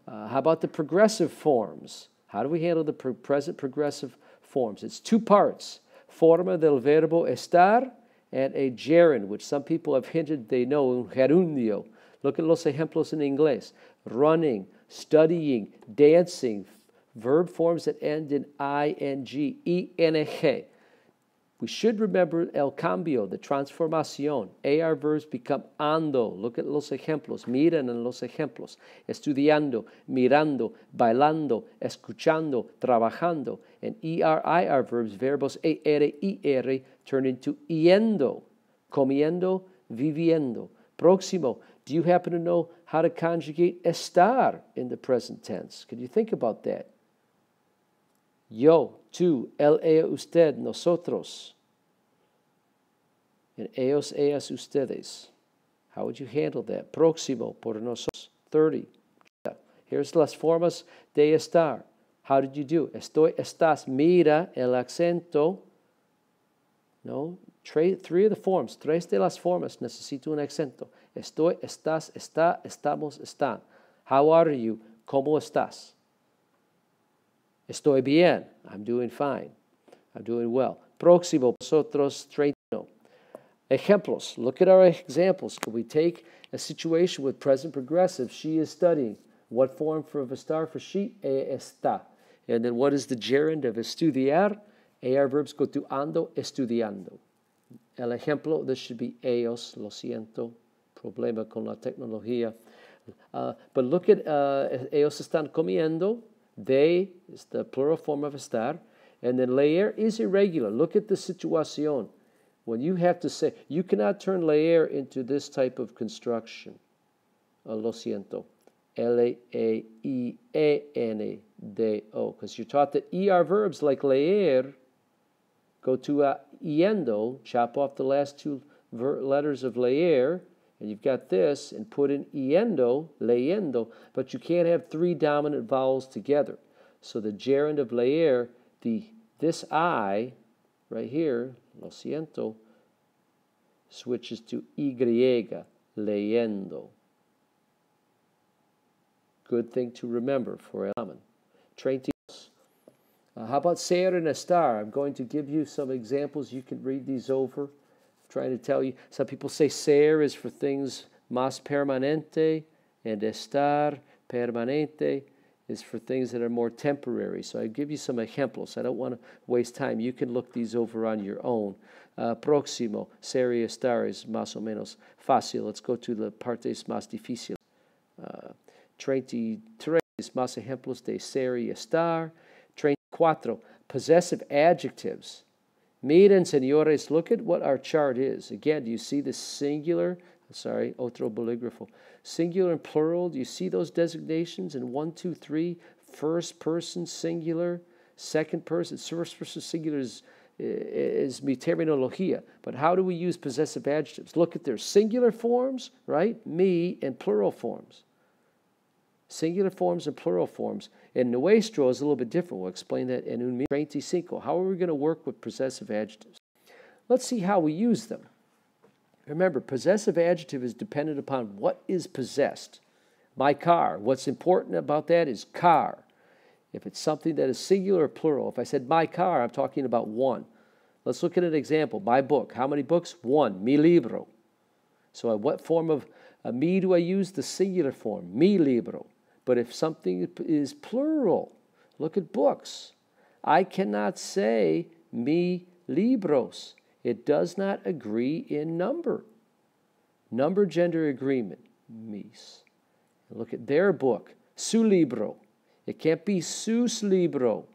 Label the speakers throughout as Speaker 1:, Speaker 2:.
Speaker 1: How about the progressive forms? How do we handle the present progressive forms? It's two parts, forma del verbo estar and a gerund, which some people have hinted they know, un gerundio. Look at los ejemplos in English. Running, studying, dancing, verb forms that end in ing, ing. We should remember el cambio, the transformación. AR verbs become ando. Look at los ejemplos. Miren en los ejemplos. Estudiando, mirando, bailando, escuchando, trabajando. And ER verbs, verbos ER, turn into yendo, comiendo, viviendo. Próximo. Do you happen to know how to conjugate estar in the present tense? Can you think about that? Yo, tú, él, ella, usted, nosotros. And ellos, ellas, ustedes. How would you handle that? Próximo, por nosotros. 30. Here's las formas de estar. How did you do? Estoy, estás. Mira el acento. No, three of the forms. Tres de las formas. Necesito un acento. Estoy, estás, está, estamos, están. How are you? ¿Cómo estás? Estoy bien. I'm doing fine. I'm doing well. Próximo, nosotros, 30. Ejemplos. Look at our examples. Can we take a situation with present progressive? She is studying. What form for estar for she? Está. And then what is the gerund of estudiar? AR verbs go to ando, estudiando. El ejemplo, this should be ellos, lo siento, problema con la tecnología. But look at ellos están comiendo. They is the plural form of estar. And then leer is irregular. Look at the situación. When you have to say, you cannot turn leer into this type of construction. Lo siento. L-A-E-E-N-D-O. Because you're taught that ER verbs like leer go to yendo, chop off the last two letters of leer, and you've got this, and put in yendo, leyendo, but you can't have three dominant vowels together. So the gerund of leer, this I, right here, lo siento, switches to Y, leyendo. Good thing to remember for examen. How about ser and estar? I'm going to give you some examples. You can read these over. I'm trying to tell you. Some people say ser is for things más permanente, and estar permanente is for things that are more temporary. So I give you some ejemplos. I don't want to waste time. You can look these over on your own. Próximo, ser y estar is más o menos fácil. Let's go to the partes más difíciles. 33, más ejemplos de ser y estar. 34, possessive adjectives. Miren, señores, look at what our chart is. Again, do you see the singular? Sorry, otro bolígrafo. Singular and plural, do you see those designations in 1, 2, 3? First person singular, second person, first person singular is mi terminología. But how do we use possessive adjectives? Look at their singular forms, right? Me, and plural forms. Singular forms and plural forms. And nuestro is a little bit different. We'll explain that in un 25. How are we going to work with possessive adjectives? Let's see how we use them. Remember, possessive adjective is dependent upon what is possessed. My car. What's important about that is car. If it's something that is singular or plural, if I said my car, I'm talking about one. Let's look at an example. My book. How many books? One. Mi libro. So what form of mi do I use? The singular form. Mi libro. But if something is plural, look at books. I cannot say mi libros. It does not agree in number. Number gender agreement, mis. Look at their book, su libro. It can't be sus libro.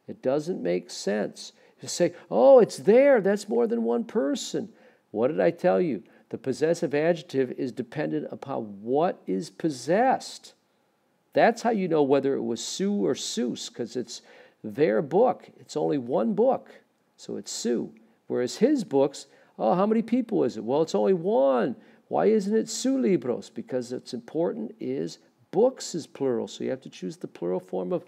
Speaker 1: It doesn't make sense. You say, oh, it's there. That's more than one person. What did I tell you? The possessive adjective is dependent upon what is possessed. That's how you know whether it was su or sus, because it's their book. It's only one book, so it's su. Whereas his books, oh, how many people is it? Well, it's only one. Why isn't it su libros? Because what's important is books is plural, so you have to choose the plural form of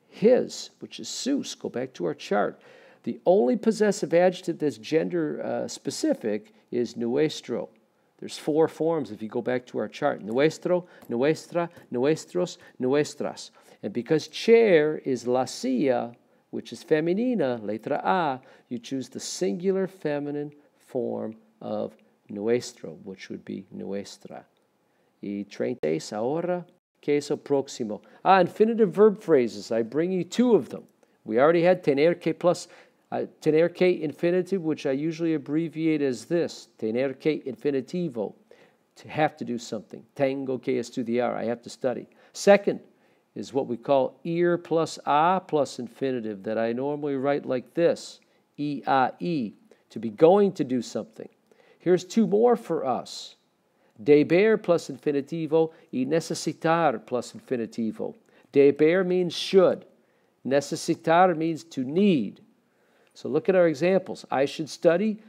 Speaker 1: his, which is sus. Go back to our chart. The only possessive adjective that's gender specific is nuestro. There's 4 forms if you go back to our chart. Nuestro, nuestra, nuestros, nuestras. And because chair is la silla, which is femenina, letra A, you choose the singular feminine form of nuestro, which would be nuestra. Y 36 ahora, que es el próximo. Infinitive verb phrases. I bring you 2 of them. We already had tener que plus tener que infinitive, which I usually abbreviate as this. Tener que infinitivo, to have to do something. Tengo que estudiar, I have to study. Second is what we call ir plus a plus infinitive, that I normally write like this. I-a-e, to be going to do something. Here's 2 more for us. Deber plus infinitivo y necesitar plus infinitivo. Deber means should. Necesitar means to need. So look at our examples. I should study.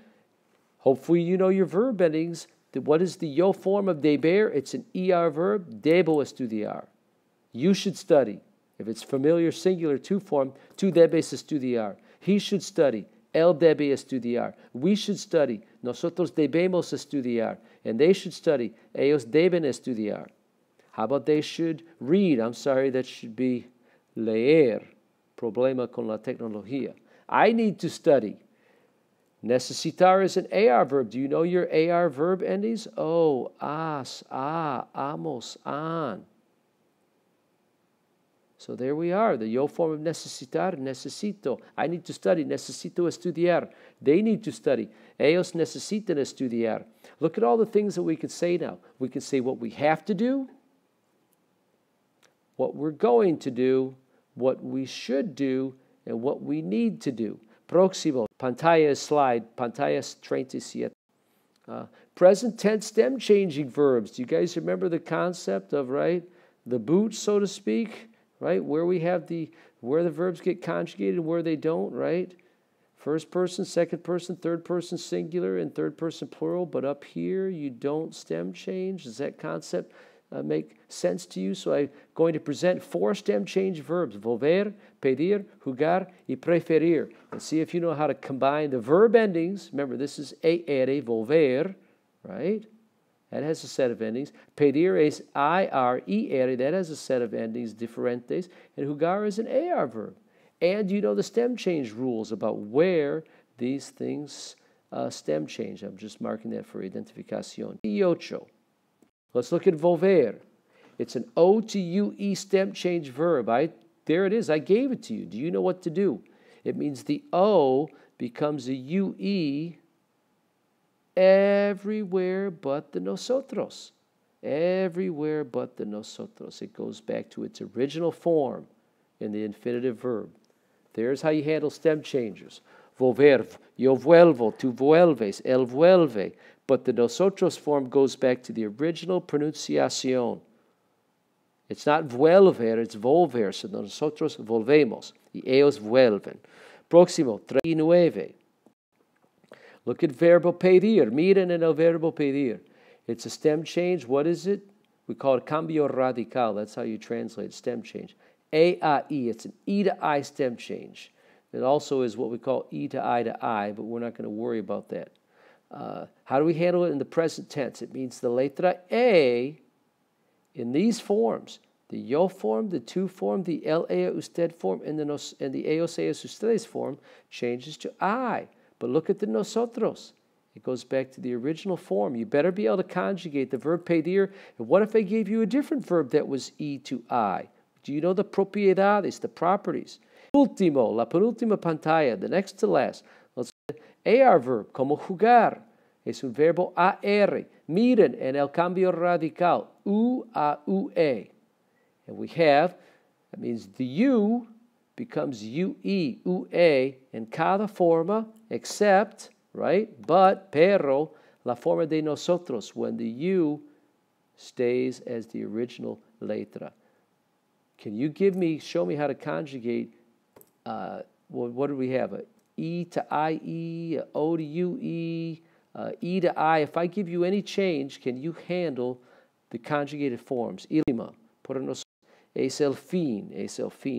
Speaker 1: Hopefully you know your verb endings. What is the yo form of deber? It's an er verb. Debo estudiar. You should study. If it's familiar singular 2 form, tú debes estudiar. He should study. Él debe estudiar. We should study. Nosotros debemos estudiar. And they should study. Ellos deben estudiar. How about they should read? I'm sorry, that should be leer. Problema con la tecnología. I need to study. Necesitar is an AR verb. Do you know your AR verb endings? Oh, as, amos, an. So there we are. The yo form of necesitar, necesito. I need to study. Necesito estudiar. They need to study. Ellos necesitan estudiar. Look at all the things that we can say now. We can say what we have to do, what we're going to do, what we should do, and what we need to do. Próximo. Pantalla slide. Pantalla 37. Present tense stem changing verbs. Do you guys remember the concept of, right, the boot, so to speak? Right, where we have where the verbs get conjugated and where they don't, right? First person, second person, third person singular, and third person plural. But up here, you don't stem change. Does that concept make sense to you? So I'm going to present 4 stem change verbs: volver, pedir, jugar, y preferir. And see if you know how to combine the verb endings. Remember, this is ER, volver, right? That has a set of endings. Pedir es IR, that has a set of endings, diferentes. And jugar is an AR verb. And you know the stem change rules about where these things stem change. I'm just marking that for identificación. 38. Let's look at volver. It's an O to UE stem change verb. There it is. I gave it to you. Do you know what to do? It means the O becomes a UE everywhere but the nosotros. Everywhere but the nosotros. It goes back to its original form in the infinitive verb. There's how you handle stem changers. Volver, yo vuelvo, tú vuelves, él vuelve. But the nosotros form goes back to the original pronunciación. It's not vuelver, it's volver. So nosotros volvemos. Y ellos vuelven. Próximo, 39. Look at verbo pedir. Miren en el verbo pedir. It's a stem change. What is it? We call it cambio radical. That's how you translate stem change. A-I-E. It's an E to I stem change. It also is what we call E to I, but we're not going to worry about that. How do we handle it in the present tense? It means the letra A in these forms. The yo form, the tú form, the el, ella, usted form, and the ellos, ellas, ustedes form changes to I. But look at the nosotros. It goes back to the original form. You better be able to conjugate the verb pedir. And what if I gave you a different verb that was E to I? Do you know the propiedades, the properties? Último, la penúltima pantalla, the next to last. Let's look at AR verb, como jugar. Es un verbo AR. Miren en el cambio radical, U a UE. And we have, that means the U becomes UE, UE, in cada forma, except, right, but, pero, la forma de nosotros, when the U stays as the original letra. Can you show me how to conjugate, what do we have? A E to IE, a O to UE, E to I. If I give you any change, can you handle the conjugated forms? Ilima, por nosotros, es el fin,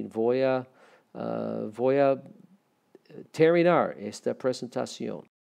Speaker 1: voy a terminar esta presentación.